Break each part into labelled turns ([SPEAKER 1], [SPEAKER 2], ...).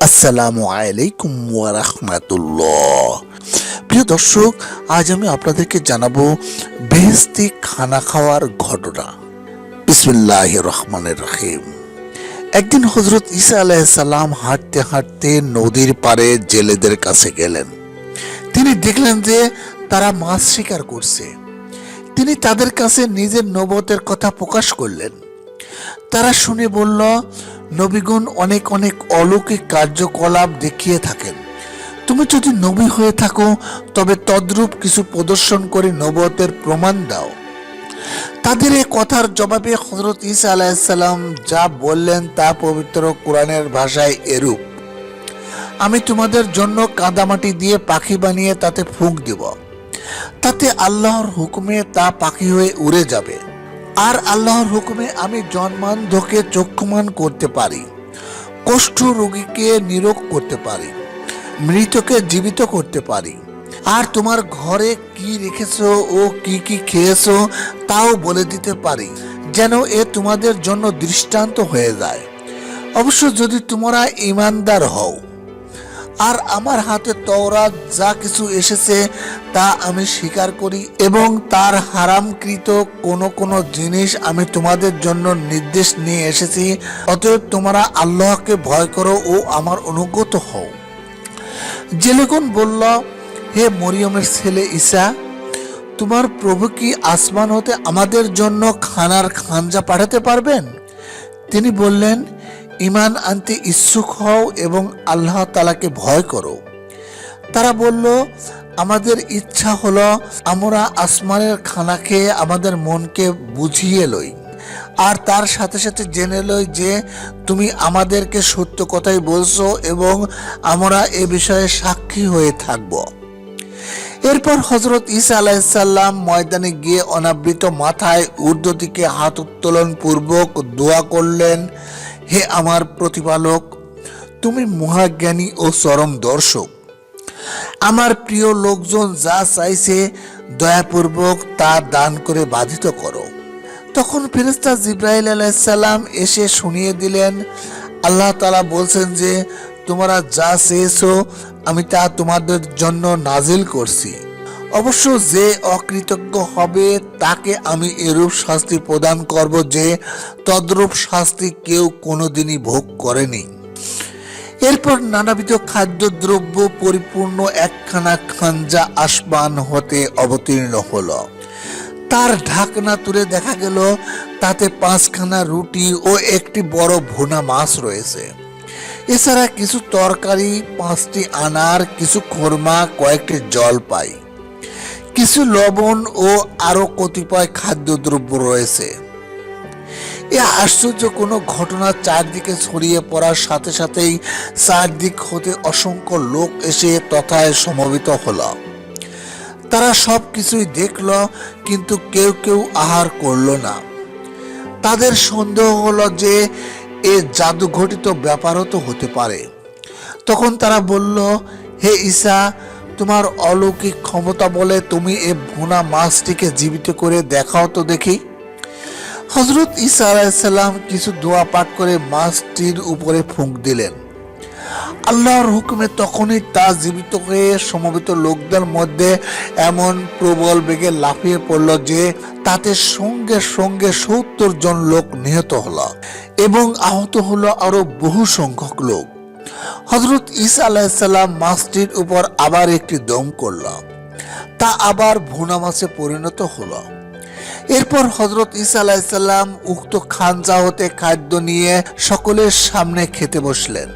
[SPEAKER 1] আসসালামু আলাইকুম ওয়া রাহমাতুল্লাহ। প্রিয় দর্শক, আজ আমি আপনাদেরকে জানাবো বেহেশতি খানা খাওয়ার ঘটনা। বিসমিল্লাহির রহমানির রহিম। একদিন হযরত ঈসা আলাইহিস সালাম হাঁটতে হাঁটতে নদীর পাড়ে জেলেদের কাছে গেলেন। তিনি দেখলেন যে তারা মাছ শিকার করছে। তিনি তাদের কাছে নিজের নবুয়তের কথা প্রকাশ করলেন। তারা শুনে বলল, নবীগণ অনেক অনেক অলৌকিক কার্যকলাপ দেখিয়ে থাকেন। তুমি যদি নবী হয়ে থাকো তবে তদ্রূপ কিছু প্রদর্শন করে নবুয়তের প্রমাণ দাও। তাদের এই কথার জবাবে হযরত ঈসা আলাইহিস সালাম যা বললেন তা পবিত্র কোরআনের ভাষায় এরূপ: আমি তোমাদের জন্য কাদামাটি দিয়ে পাখি বানিয়ে তাতে ফুঁক দিব, তাতে আল্লাহর হুকুমে তা পাখি হয়ে উড়ে যাবে। আর আল্লাহর হুকুমে আমি জন্মান্ধকে চক্ষুমান করতে পারি, কুষ্ঠ রোগীকে নিরোগ করতে পারি, মৃতকে জীবিত করতে পারি। আর তোমার ঘরে কি রেখেছো ও কি কি খেয়েছো তাও বলে দিতে পারি, যেন এ তোমাদের জন্য দৃষ্টান্ত হয়ে যায়। অবশ্য যদি তোমরা ঈমানদার হও। আর আমার হাতে তওরাত যা কিছু এসেছে তা আমি স্বীকার করি, এবং তার হারামকৃত কোন কোন জিনিস আমি তোমাদের জন্য নির্দেশ নিয়ে এসেছি। অতএব তোমরা আল্লাহকে ভয় করো ও আমার অনুগত হও। জেলেগণ বলল, হে মরিয়মের ছেলে ঈসা, তোমার প্রভু কি আসমান হতে আমাদের জন্য খানার খাঞ্জা পাঠাতে পারবেন? তিনি বললেন, ঈমান আনতে ইচ্ছুক হও এবং আল্লাহ তাআলাকে ভয় করো। তারা বলল, আমাদের ইচ্ছা হলো আমরা আসমানের খানা খেয়ে আমাদের মনকে বুঝিয়ে লই, আর তার সাথে সাথে জেনে লই যে তুমি আমাদেরকে সত্য কথাই বলছো এবং আমরা এ বিষয়ে সাক্ষী হয়ে থাকব। এরপর হযরত ঈসা আলাইহিস সালাম ময়দানে গিয়ে অনাবৃত মাথায় ঊর্ধ্ব দিকে হাত উত্তোলন পূর্বক দোয়া করলেন, হে আমার প্রতিপালক, তুমি মহাজ্ঞানী ও চরম দর্শক। আমার প্রিয় লোকজন যা চাইছে দয়াপূর্বক তা দান করে বাধিত করো। তখন ফেরেশতা জিবরাইল আলাইহিস সালাম এসে শুনিয়ে দিলেন, আল্লাহ তাআলা বলছেন যে তোমরা যা চেয়েছো আমি তা তোমাদের জন্য নাজিল করছি। অবশ্য যে অকৃতজ্ঞ হবে তাকে আমি এরূপ শাস্তি প্রদান করব যে তদ্রূপ শাস্তি কেউ কোনোদিনই ভোগ করেনি। এরপর নানাবিধ খাদ্যদ্রব্য পরিপূর্ণ একখানা খাঞ্জা আসমান হতে অবতীর্ণ হলো। তার ঢাকনা তুলে দেখা গেল তাতে 5খানা রুটি ও একটি বড় ভুনা মাছ রয়েছে। এছাড়া কিছু তরকারি, 5টি আনার, কিছু খোরমা, কয়েকটি জলপাই, কিছু লবণ ও আরো কতিপয় খাদ্যদ্রব্য রয়েছে। এ আশ্চর্য কোনো ঘটনা চারদিকে ছড়িয়ে পড়ার সাথে সাথেই চারদিক হতে অসংখ্য লোক এসে তথায় সমবেত হলো। তারা সব কিছুই দেখল, কিন্তু কেউ কেউ আহার করল না। তাদের সন্দেহ হলো যে এ জাদু ঘটিত ব্যাপারও তো হতে পারে। তখন তারা বলল, হে ঈসা, তোমার অলৌকিক ক্ষমতা বলে তুমি এ ভুনা মাছটিকে জীবিত করে দেখাও তো দেখি। হযরত ঈসা আলাইহিস সালাম কিছু দোয়া পাঠ করে মাছটির উপরে ফুঁক দিলেন। আল্লাহর হুকুমে তখনই তা জীবিত হয়ে সমবেত লোকদের মধ্যে এমন প্রবল বেগে লাফিয়ে পড়ল যে তাতে সঙ্গে সঙ্গে 70 জন লোক নিহত হলো এবং আহত হলো আরো বহু সংখ্যক লোক। হযরত ঈসা আলাইহিস সালাম মাছটির উপর আবার একটি দম করল, তা আবার ভুনা মাছে পরিণত হলো। এরপর হযরত ঈসা আলাইহিস সালাম উক্ত খাঞ্জা হতে খাদ্য নিয়ে সকলের সামনে খেতে বসলেন।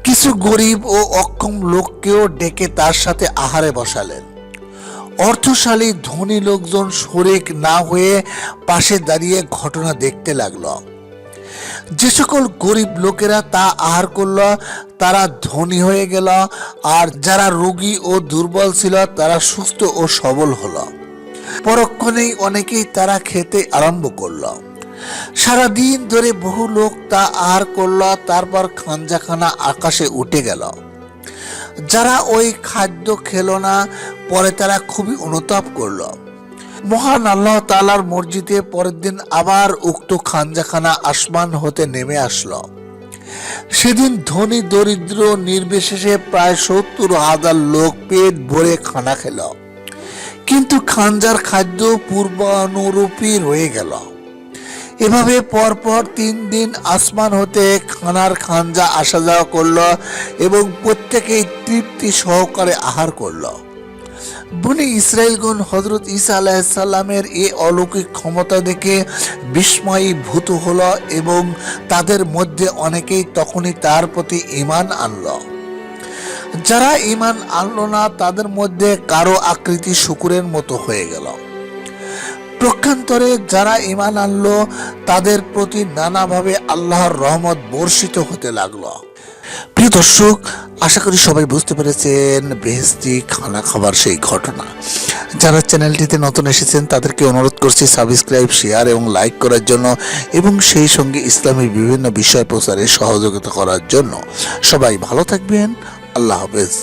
[SPEAKER 1] কিছু গরিব ও অক্ষম লোককেও ডেকে তার সাথে আহারে বসালেন। অর্থশালী ধনী লোকজন শরিক না হয়ে পাশে দাঁড়িয়ে ঘটনা দেখতে লাগলো। যে সকল গরিব লোকেরা তা আহার করল তারা ধনী হয়ে গেল, আর যারা রোগী ও দুর্বল ছিল তারা সুস্থ ও সবল হলো। পরক্ষণেই অনেকেই তারা খেতে আরম্ভ করলো। সারাদিন ধরে বহু লোক তা আহার করলো। তারপর খাঞ্জাখানা আকাশে উঠে গেল। যারা ওই খাদ্য খেলো না, পরে তারা খুবই অনুতাপ করলো। মহান আল্লাহ তাআলার মসজিদে পরের দিন আবার উক্ত খাঞ্জাখানা আসমান হতে নেমে আসলো। সেদিন ধনী দরিদ্র নির্বিশেষে প্রায় 70,000 লোক পেট ভরে খানা খেল, কিন্তু খানজার খাদ্য পূর্বানুরূপী রয়ে গেল। এভাবে পরপর 3 দিন আসমান হতে খানার খানজা আসা যাওয়া করল এবং প্রত্যেকেই তৃপ্তি সহকারে আহার করল। বনি ইসরাইলগণ হযরত ঈসা আলাইহিসসালামের এই অলৌকিক ক্ষমতা দেখে বিস্ময়ীভূত হলো এবং তাদের মধ্যে অনেকেই তখনই তার প্রতি ঈমান আনল। যারা ঈমান আনলো না তাদের মধ্যে কারো আকৃতি শূকরের মতো হয়ে গেল। পক্ষান্তরে যারা ঈমান আনলো তাদের প্রতি নানাভাবে আল্লাহর রহমত বর্ষিত হতে লাগলো। প্রিয় দর্শক, আশা করি সবাই বুঝতে পেরেছেন বেহেশতি খানা খাবার সেই ঘটনা। যারা চ্যানেলটিতে নতুন এসেছেন তাদেরকে অনুরোধ করছি সাবস্ক্রাইব, শেয়ার এবং লাইক করার জন্য এবং সেই সঙ্গে ইসলামী বিভিন্ন বিষয় প্রচারে সহযোগিতা করার জন্য। সবাই ভালো থাকবেন। আল্লাহ হাফেজ।